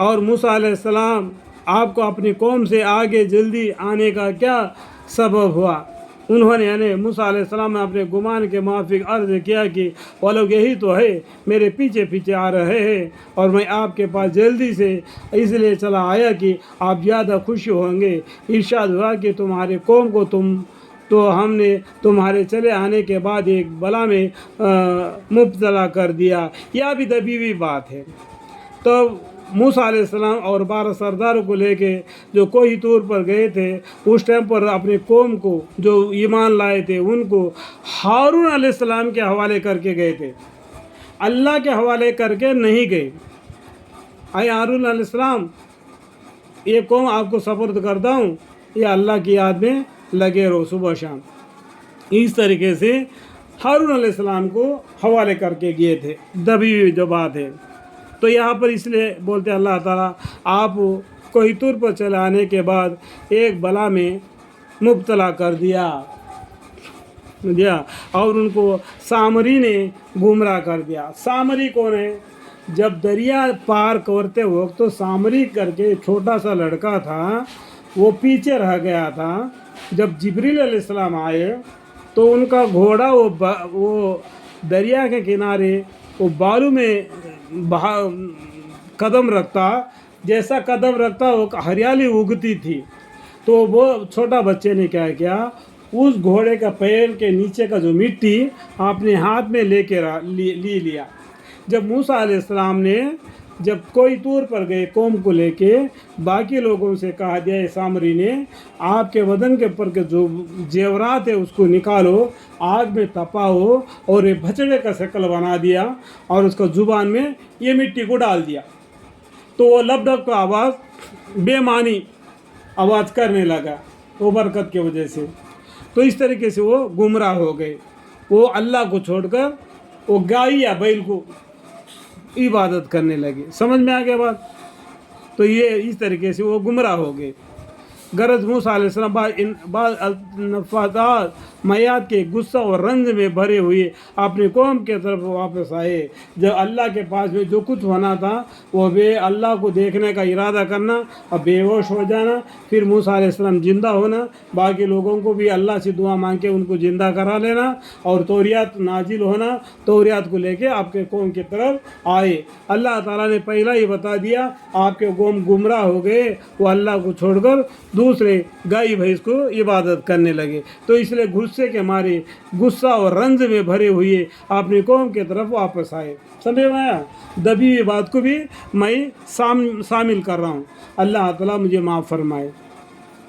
اور موسیٰ علیہ السلام آپ کو اپنی قوم سے آگے جلدی آنے کا کیا سبب ہوا؟ انہوں نے یعنی موسیٰ علیہ السلام نے اپنے گمان کے موافق عرض کیا کہ وہ لوگ یہی تو ہے میرے پیچھے پیچھے آ رہے ہیں اور میں آپ کے پاس جلدی سے اس لیے چلا آیا کہ آپ زیادہ خوش ہوں گے۔ ارشاد ہوا کہ تمہارے قوم کو تو ہم نے تمہارے چلے آنے کے بعد ایک بلا میں مبتلا کر دیا۔ یہ بھی دبی ہوئی بات ہے۔ تو موسیٰ علیہ السلام اور 12 سرداروں کو لے کے جو کوہ طور پر گئے تھے، اس ٹائم پر اپنے قوم کو جو ایمان لائے تھے ان کو ہارون علیہ السلام کے حوالے کر کے گئے تھے، اللہ کے حوالے کر کے نہیں گئے۔ اے ہارون علیہ السلام، یہ قوم آپ کو سپرد کرتا ہوں، یہ اللہ کی یاد میں لگے رہو صبح شام۔ اس طریقے سے ہارون علیہ السلام کو حوالے کر کے گئے تھے، دبی ہوئی جو بات ہے۔ تو یہاں پر اس لیے بولتے اللہ تعالیٰ آپ کوہ طور پر چلے آنے کے بعد ایک بلا میں مبتلا کر دیا اور ان کو سامری نے گمراہ کر دیا۔ سامری کون ہے؟ جب دریا پار کرتے وقت تو سامری کر کے چھوٹا سا لڑکا تھا، وہ پیچھے رہ گیا تھا۔ جب جبریل علیہ السلام آئے تو ان کا گھوڑا وہ دریا کے کنارے وہ بالو میں قدم رکھتا، جیسا قدم رکھتا وہ ہریالی اگتی تھی۔ تو وہ چھوٹا بچے نے کیا کیا، اس گھوڑے کا پیر کے نیچے کا جو مٹی اپنے ہاتھ میں لے کے لیا۔ جب موسیٰ علیہ السلام نے جب کوہ طور پر گئے قوم کو لے کے، باقی لوگوں سے کہا دیا سامری نے آپ کے بدن کے اوپر کے جو زیورات ہے اس کو نکالو، آگ میں تپاؤ اور یہ بچڑے کا شکل بنا دیا اور اس کا زبان میں یہ مٹی کو ڈال دیا۔ تو وہ لب ڈب کا آواز بے معنی آواز کرنے لگا وہ برکت کی وجہ سے۔ تو اس طریقے سے وہ گمراہ ہو گئے، وہ اللہ کو چھوڑ کر وہ گائے یا بیل کو عبادت کرنے لگے۔ سمجھ میں آ گیا بات؟ تو یہ اس طریقے سے وہ گمراہ ہو گئے۔ غرض موسیٰ علیہ السلام بعض نفاذات میات کے غصہ اور رنج میں بھرے ہوئے اپنی قوم کے طرف واپس آئے۔ جب اللہ کے پاس میں جو کچھ ہونا تھا وہ اللہ کو دیکھنے کا ارادہ کرنا اور بے ہوش ہو جانا، پھر موسیٰ علیہ السلام زندہ ہونا، باقی لوگوں کو بھی اللہ سے دعا مانگ کے ان کو زندہ کرا لینا اور توریات نازل ہونا، توریات کو لے کے آپ کے قوم کی طرف آئے۔ اللہ تعالیٰ نے پہلا ہی بتا دیا آپ کے قوم گمراہ ہو گئے، وہ اللہ کو چھوڑ کر دوسرے گائے بھینس کو عبادت کرنے لگے۔ تو اس لیے غصے کے مارے غصہ اور رنج میں بھرے ہوئے اپنی قوم کی طرف واپس آئے۔ سمجھے میں دبی ہوئی بات کو بھی میں شامل کر رہا ہوں، اللہ تعالیٰ مجھے معاف فرمائے۔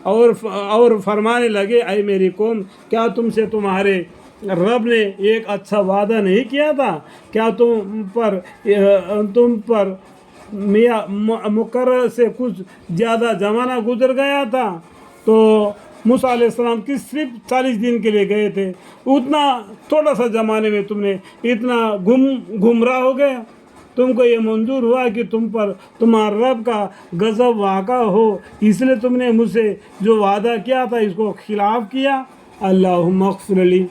اور فرمانے لگے اے میری قوم، کیا تم سے تمہارے رب نے ایک اچھا وعدہ نہیں کیا تھا؟ کیا تم پر مقرر سے کچھ زیادہ زمانہ گزر گیا تھا؟ تو موسیٰ علیہ السلام کی صرف 40 دن کے لیے گئے تھے، اتنا تھوڑا سا زمانے میں تم نے اتنا گمراہ ہو گیا؟ تم کو یہ منظور ہوا کہ تم پر تمہارا رب کا غضب واقع ہو، اس لیے تم نے مجھ سے جو وعدہ کیا تھا اس کو خلاف کیا؟ اللہم اغفر لی